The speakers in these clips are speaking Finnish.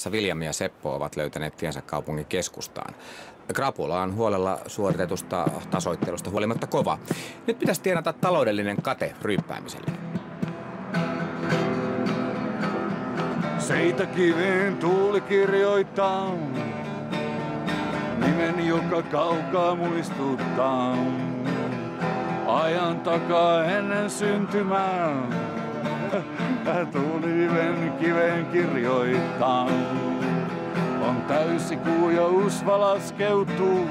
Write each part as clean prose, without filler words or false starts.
William ja Seppo ovat löytäneet tiensä kaupungin keskustaan. Krapula on huolella suoritetusta tasoittelusta huolimatta kova. Nyt pitäisi tienata taloudellinen kate ryyppäämiselle. Seitäkiveen tuuli kirjoittaa nimen, joka kaukaa muistuttaa ajan takaa ennen syntymää. Tuuliven kiveen kirjoittaa. On täysi kuu ja usva laskeutuu.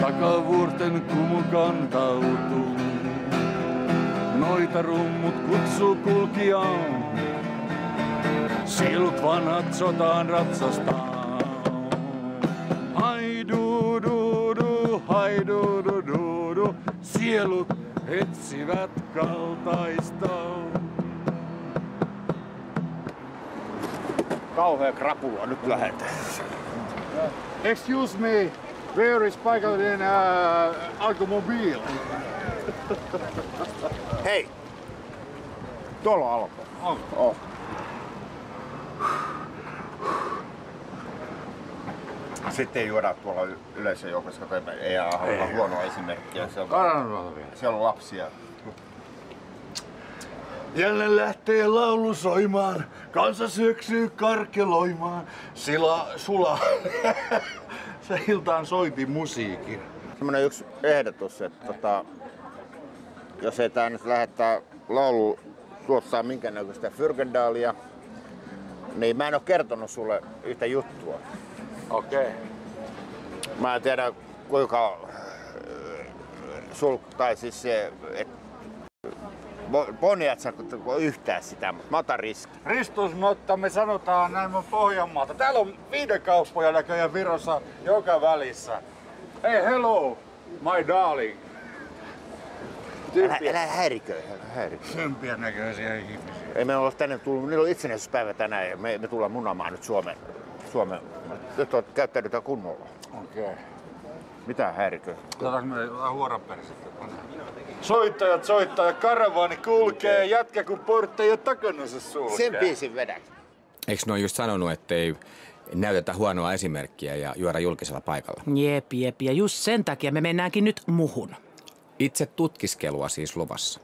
Takavuorten kumu kantautuu. Noita rummut kutsuu kulkijaa. Sielut vanhat sotaan ratsastaa. Haiduuduudu, haiduuduudu, sielut etsivät kaltaista. Kauhea krapula, nyt lähdetään. Excuse me, where is paikallinen alkomobiili? Hei! Tuolla on Alko. Oh. Sitten ei juoda tuolla yleisöjoukossa, koska ei halua huonoa esimerkkiä. Siellä on lapsia. Jälleen lähtee laulu soimaan, kansa syöksyy karkeloimaan. Sula. Se iltaan soiti musiikin. Semmoinen yksi ehdotus, että jos ei tää nyt lähettää laulu tuottaa minkäännäköistä Fürgendaalia, niin mä en oo kertonut sulle yhtä juttua. Okei. Mä en tiedä kuinka tai siis se, että Bonniat sä yhtään sitä, mutta mä otan riski. Ristusnotta, me sanotaan näin mun Pohjanmaalta. Täällä on viidekauppoja näköjään Virossa joka välissä. Hey, hello, my darling. Älä häirikö. Sympiä näköisiä ihmisiä. Ei me olla tänne tullut, niillä on itsenäisyyspäivä tänään ja me tullaan munaamaan nyt Suomeen. Nyt on käyttäydytään kunnolla. Okei. Mitä häirikö? Otetaanko me huoran persettä? Soittajat, karavaani kulkee, jätkä kun portteja takanansa sulkee. Sen biisin vedän. Eikö ne ole just sanonut, ettei näytetä huonoa esimerkkiä ja juoda julkisella paikalla? Jep. Ja just sen takia me mennäänkin nyt muhun. Itse tutkiskelua siis luvassa.